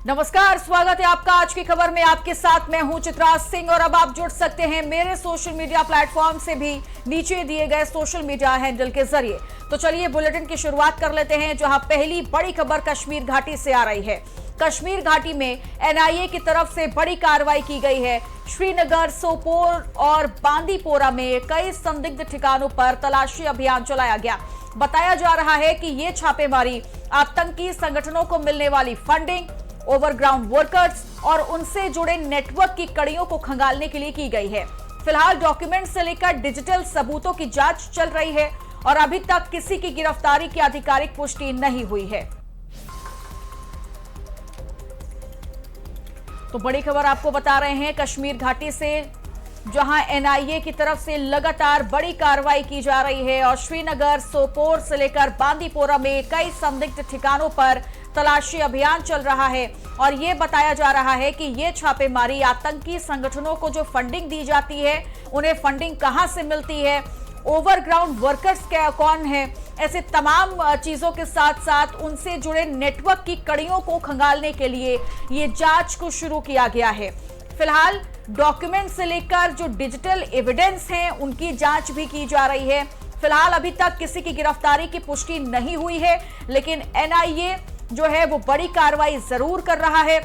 नमस्कार, स्वागत है आपका आज की खबर में। आपके साथ मैं हूं चित्राज सिंह और अब आप जुड़ सकते हैं मेरे सोशल मीडिया प्लेटफॉर्म से भी नीचे दिए गए सोशल मीडिया हैंडल के जरिए। तो चलिए बुलेटिन की शुरुआत कर लेते हैं, जहां पहली बड़ी खबर कश्मीर घाटी से आ रही है। कश्मीर घाटी में एनआईए की तरफ से बड़ी कार्रवाई की गई है। श्रीनगर, सोपोर और बांदीपोरा में कई संदिग्ध ठिकानों पर तलाशी अभियान चलाया गया। बताया जा रहा है कि ये छापेमारी आतंकी संगठनों को मिलने वाली फंडिंग, ओवरग्राउंड वर्कर्स और उनसे जुड़े नेटवर्क की कड़ियों को खंगालने के लिए की गई है। फिलहाल डॉक्यूमेंट से लेकर डिजिटल सबूतों की जांच चल रही है और अभी तक किसी की गिरफ्तारी की आधिकारिक पुष्टि नहीं हुई है। तो बड़ी खबर आपको बता रहे हैं कश्मीर घाटी से, जहां एनआईए की तरफ से लगातार बड़ी कार्रवाई की जा रही है और श्रीनगर, सोपोर से लेकर बांदीपोरा में कई संदिग्ध ठिकानों पर तलाशी अभियान चल रहा है और ये बताया जा रहा है कि ये छापेमारी आतंकी संगठनों को जो फंडिंग दी जाती है, उन्हें फंडिंग कहां से मिलती है, ओवरग्राउंड वर्कर्स क्या कौन है, ऐसे तमाम चीजों के साथ साथ उनसे जुड़े नेटवर्क की कड़ियों को खंगालने के लिए ये जांच को शुरू किया गया है। फिलहाल डॉक्यूमेंट से लेकर जो डिजिटल एविडेंस हैं, उनकी जांच भी की जा रही है। फिलहाल अभी तक किसी की गिरफ्तारी की पुष्टि नहीं हुई है, लेकिन एनआईए जो है वो बड़ी कार्रवाई जरूर कर रहा है।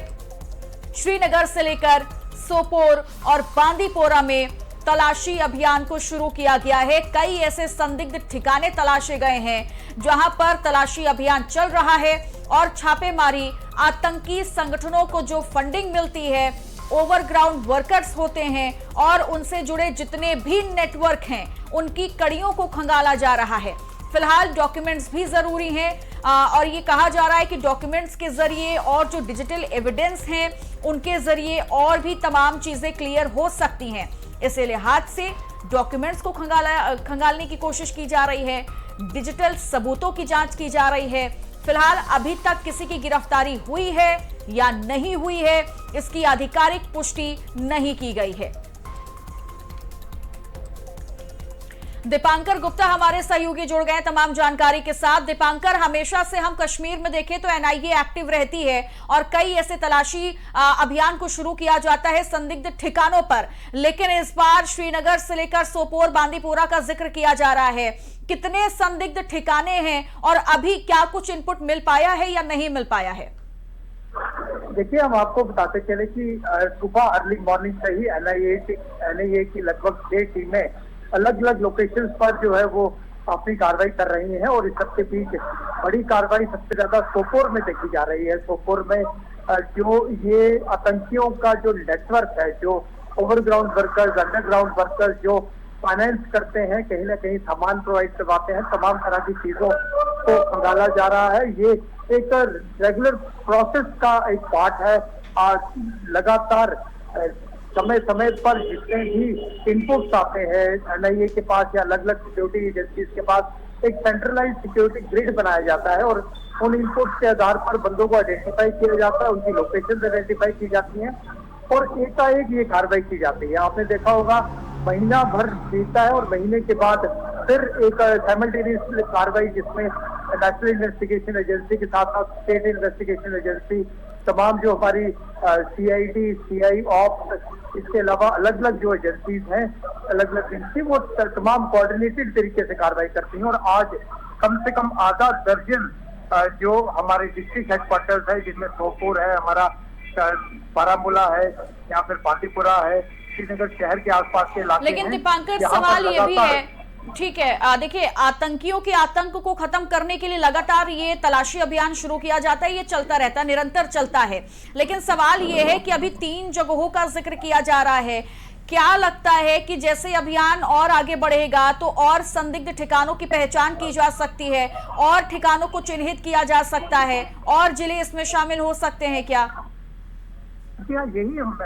श्रीनगर से लेकर सोपोर और बांदीपोरा में तलाशी अभियान को शुरू किया गया है। कई ऐसे संदिग्ध ठिकाने तलाशे गए हैं जहां पर तलाशी अभियान चल रहा है और छापेमारी आतंकी संगठनों को जो फंडिंग मिलती है, ओवरग्राउंड वर्कर्स होते हैं और उनसे जुड़े जितने भी नेटवर्क हैं, उनकी कड़ियों को खंगाला जा रहा है। फिलहाल डॉक्यूमेंट्स भी जरूरी हैं और ये कहा जा रहा है कि डॉक्यूमेंट्स के जरिए और जो डिजिटल एविडेंस हैं, उनके जरिए और भी तमाम चीजें क्लियर हो सकती हैं। इसी लिहाज से डॉक्यूमेंट्स को खंगालने की कोशिश की जा रही है, डिजिटल सबूतों की जांच की जा रही है। फिलहाल अभी तक किसी की गिरफ्तारी हुई है या नहीं हुई है, इसकी आधिकारिक पुष्टि नहीं की गई है। दीपांकर गुप्ता हमारे सहयोगी जुड़ गए तमाम जानकारी के साथ। दीपांकर, हमेशा से हम कश्मीर में देखें तो एनआईए एक्टिव रहती है और कई ऐसे तलाशी अभियान को शुरू किया जाता है संदिग्ध ठिकानों पर, लेकिन इस बार श्रीनगर से लेकर सोपोर, बांदीपोरा का जिक्र किया जा रहा है। कितने संदिग्ध ठिकाने हैं और अभी क्या कुछ इनपुट मिल पाया है या नहीं मिल पाया है? देखिए, हम आपको बताते चले कि सुबह अर्ली मॉर्निंग से ही एनआईए की लगभग 6 टीमें अलग अलग लोकेशंस पर जो है वो अपनी कार्रवाई कर रही हैं और इस सबके बीच बड़ी कार्रवाई सबसे ज्यादा सोपोर में देखी जा रही है। सोपोर में जो ये आतंकियों का जो नेटवर्क है, जो ओवरग्राउंड वर्कर्स, अंडरग्राउंड वर्कर्स जो फाइनेंस करते हैं, कहीं ना कहीं सामान प्रोवाइड करवाते हैं, तमाम तरह की चीजों को खंगाला जा रहा है। ये एक रेगुलर प्रोसेस का एक पार्ट है। आज लगातार समय समय पर जितने भी इनपुट्स आते हैं एनआईए के पास या अलग अलग सिक्योरिटी एजेंसीज के पास, एक सेंट्रलाइज सिक्योरिटी ग्रिड बनाया जाता है और उन इनपुट्स के आधार पर बंदों को आइडेंटिफाई किया जाता है, उनकी लोकेशन आइडेंटिफाई की जाती है और एकाएक ये कार्रवाई की जाती है। आपने देखा होगा, महीना भर बीतता है और महीने के बाद फिर एक साइमल्टेनियस कार्रवाई जिसमें नेशनल इन्वेस्टिगेशन एजेंसी के साथ साथ स्टेट इन्वेस्टिगेशन एजेंसी, तमाम जो हमारी सीआईडी, सीआई ऑप्स, इसके अलावा अलग अलग जो एजेंसीज हैं, अलग अलग एजेंसी, वो तमाम कोऑर्डिनेटेड तरीके से कार्रवाई करती हैं। और आज कम से कम आधा दर्जन जो हमारे डिस्ट्रिक्ट हेडक्वार्टर्स है, जिनमें सोपोर है, हमारा बारामूला है या फिर बांदीपोरा है, श्रीनगर शहर के आसपास के इलाके, लेकिन दीपांकर सवाल ये भी है, ठीक है, देखिए आतंकियों के आतंक को खत्म करने के लिए लगातार ये तलाशी अभियान शुरू किया जाता है, ये चलता रहता है, निरंतर चलता है। लेकिन सवाल ये है कि अभी 3 जगहों का जिक्र किया जा रहा है। क्या लगता है कि जैसे अभियान और आगे बढ़ेगा तो और संदिग्ध ठिकानों की पहचान की जा सकती है और ठिकानों को चिन्हित किया जा सकता है और जिले इसमें शामिल हो सकते हैं क्या? यही हम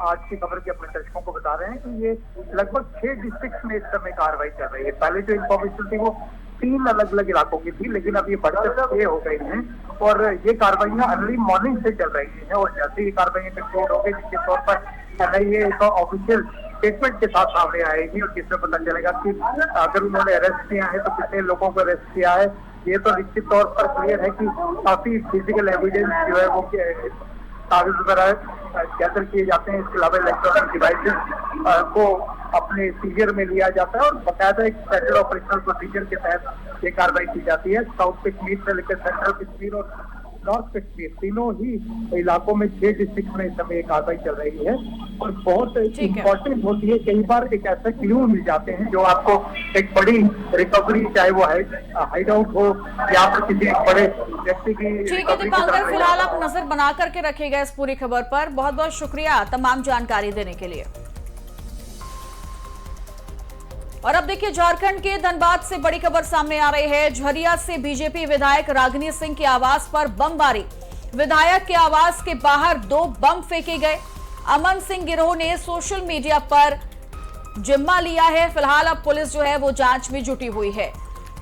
आज की खबर के अपने दर्शकों को बता रहे हैं कि ये लगभग 6 डिस्ट्रिक्ट में इस समय कार्रवाई चल रही है। पहले जो इन्फॉर्मेशन थी वो 3 अलग अलग इलाकों की थी, लेकिन अब ये बढ़कर 6 हो गई हैं और ये कार्रवाइयां अर्ली मॉर्निंग से चल रही हैं और जैसे ही कार्रवाइयां कंक्लूड हो गई, जिसके तौर पर एनआईए का ऑफिशियल स्टेटमेंट के साथ सामने आएगी और जिसमें पता चलेगा कि अगर उन्होंने अरेस्ट किया है तो कितने लोगों को अरेस्ट किया है। ये तो निश्चित तौर पर क्लियर है कि काफी फिजिकल एविडेंस जो है वो कागज वगैरह गैदर किए जाते हैं। इसके अलावा इलेक्ट्रॉनिक डिवाइसेस को अपने सीजर में लिया जाता है और बाकायदा एक स्टैंडर्ड ऑपरेशनल प्रोसीजर के तहत ये कार्रवाई की जाती है। साउथ कश्मीर से लेकर सेंट्रल कश्मीर और नॉर्थ कश्मीर तीनों ही इलाकों में 6 डिस्ट्रिक्ट में इस समय ये कार्रवाई चल रही है और बहुत इम्पोर्टेंट होती है। कई बार एक ऐसे क्लू मिल जाते हैं जो आपको एक बड़ी रिकवरी, चाहे वो हाइड आउट हो या फिर किसी एक बड़े व्यक्ति की। ठीक है दीपांकर, फिलहाल आप नजर बना करके रखिएगा इस पूरी खबर पर। बहुत बहुत शुक्रिया तमाम जानकारी देने के लिए। और अब देखिए, झारखंड के धनबाद से बड़ी खबर सामने आ रही है। झरिया से बीजेपी विधायक रागिनी सिंह के आवास पर बमबारी। विधायक के आवास के बाहर 2 बम फेंके गए। अमन सिंह गिरोह ने सोशल मीडिया पर जिम्मा लिया है। फिलहाल अब पुलिस जो है वो जांच में जुटी हुई है।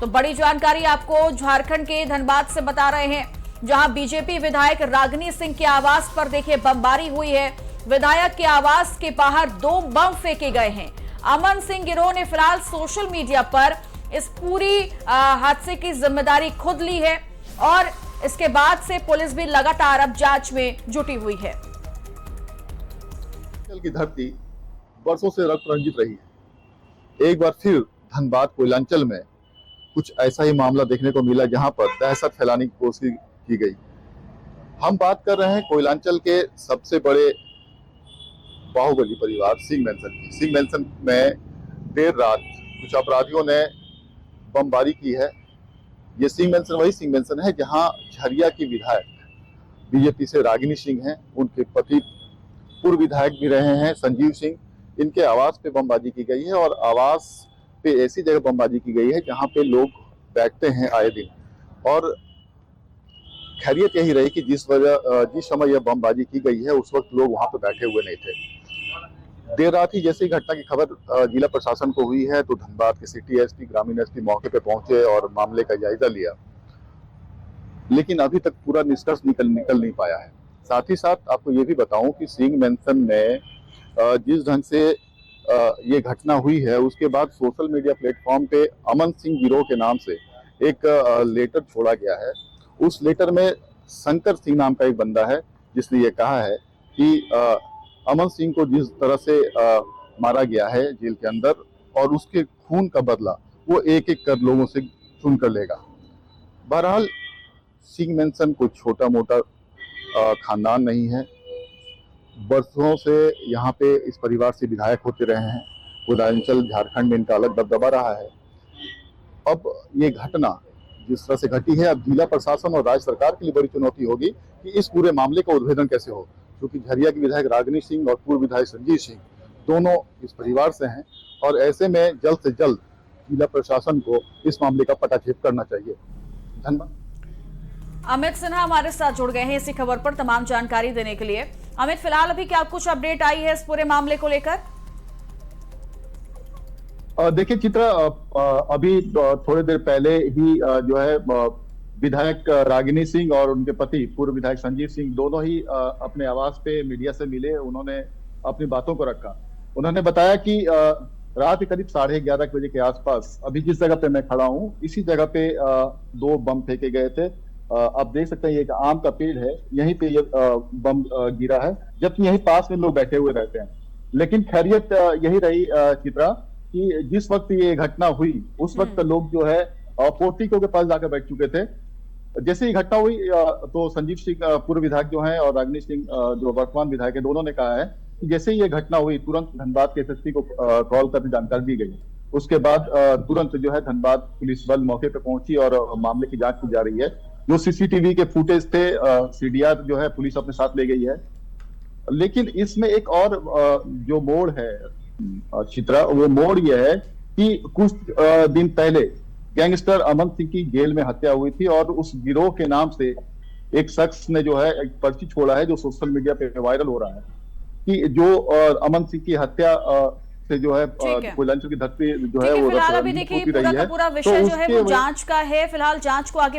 तो बड़ी जानकारी आपको झारखंड के धनबाद से बता रहे हैं, जहां बीजेपी विधायक रागिनी सिंह के आवास पर देखिए बमबारी हुई है। विधायक के आवास के बाहर 2 बम फेंके गए हैं। अमन सिंह गिरोह ने फिलहाल सोशल मीडिया पर इस पूरी हादसे की जिम्मेदारी खुद ली है और इसके बाद से पुलिस भी लगातार अब जांच में जुटी हुई है। की धरती वर्षों से रक्त रंजित रही है। एक बार फिर धनबाद कोयलांचल में कुछ ऐसा ही मामला देखने को मिला जहां पर दहशत फैलाने की कोशिश की गई। हम बात कर रहे हैं कोयलांचल के सबसे बड़े बाहुबली परिवार सिंह मेंसन की। सिंह मेंसन में देर रात कुछ अपराधियों ने बमबारी की है। ये सिंह मेंसन वही सिंह मेंसन है जहां झरिया की विधायक बीजेपी से रागिनी सिंह हैं। उनके पति पूर्व विधायक भी रहे हैं संजीव सिंह। इनके आवास पे बमबारी की गई है और आवास पे ऐसी जगह बमबारी की गई है जहां पे लोग बैठते हैं आए दिन। और खैरियत यही रही कि जिस समय यह बमबारी की गई है उस वक्त लोग वहां पे बैठे हुए नहीं थे। देर रात ही जैसे ही घटना की खबर जिला प्रशासन को हुई है तो धनबाद के सिटी एसपी, ग्रामीण एसपी मौके पे पहुंचे और मामले का जायजा लिया, लेकिन अभी तक पूरा निष्कर्ष निकल नहीं पाया है। साथ ही साथ आपको ये भी बताऊं कि सिंह मेंसन में जिस ढंग से ये घटना हुई है उसके बाद सोशल मीडिया प्लेटफॉर्म पे अमन सिंह गिरोह के नाम से एक लेटर छोड़ा गया है। उस लेटर में शंकर सिंह नाम का एक बंदा है जिसने ये कहा है कि अमन सिंह को जिस तरह से मारा गया है जेल के अंदर और उसके खून का बदला वो एक एक कर लोगों से सुन कर लेगा। बहरहाल सिंह मेंसन कोई छोटा मोटा खानदान नहीं है। वर्षों से यहाँ पे इस परिवार से विधायक होते रहे हैं। पूर्वांचल झारखंड में इनका अलग दबदबा रहा है। अब ये घटना जिस तरह से घटी है, अब जिला प्रशासन और राज्य सरकार के लिए बड़ी चुनौती होगी कि इस पूरे मामले का उद्भेदन कैसे हो, क्योंकि झरिया के विधायक रागिनी सिंह और पूर्व विधायक संजीव सिंह दोनों इस परिवार से हैं और ऐसे में जल्द से जल्द जिला प्रशासन को इस मामले का पटाक्षेप करना चाहिए। धन्यवाद। अमित सिन्हा हमारे साथ जुड़ गए हैं इसी खबर पर तमाम जानकारी देने के लिए। अमित, फिलहाल अभी क्या कुछ अपडेट आई है इस पूरे मामले को लेकर? देखिए चित्रा, अभी थोड़ी देर पहले ही जो है विधायक रागिनी सिंह और उनके पति पूर्व विधायक संजीव सिंह दोनों ही अपने आवास पे मीडिया से मिले। उन्होंने अपनी बातों को रखा। उन्होंने बताया कि रात करीब 11:30 बजे के आसपास अभी जिस जगह पे मैं खड़ा हूँ इसी जगह पे 2 बम फेंके गए थे। आप देख सकते हैं ये एक आम का पेड़ है, यहीं पे ये बम गिरा है, जबकि यहीं पास में लोग बैठे हुए रहते हैं। लेकिन खैरियत यही रही चित्रा कि जिस वक्त ये घटना हुई उस वक्त लोग जो है पोर्टिको के पास जाकर बैठ चुके थे। जैसे ही घटना हुई तो संजीव सिंह पूर्व विधायक जो हैं और रागिनी सिंह जो वर्तमान विधायक है, दोनों ने कहा है कि जैसे ही ये घटना हुई तुरंत धनबाद के एसएसपी को कॉल करके जानकारी दी गई। उसके बाद तुरंत जो है धनबाद पुलिस बल मौके पे पहुंची और मामले की जांच की जा रही है। जो सीसीटीवी के फुटेज थे सीडीआर जो है पुलिस अपने साथ ले गई है। लेकिन इसमें एक और जो मोड़ है चित्रा, वो मोड़ यह है कि कुछ दिन पहले गैंगस्टर अमन सिंह की जेल में हत्या हुई थी और उस गिरोह के नाम से एक शख्स ने जो है एक पर्ची छोड़ा है जो सोशल मीडिया पे वायरल हो रहा है कि जो अमन सिंह की हत्या से जो है कोयलांचल की धरती जो है वो फिलहाल अभी देखिए पूरा का पूरा विषय जो है वो जांच का है। फिलहाल जांच को आगे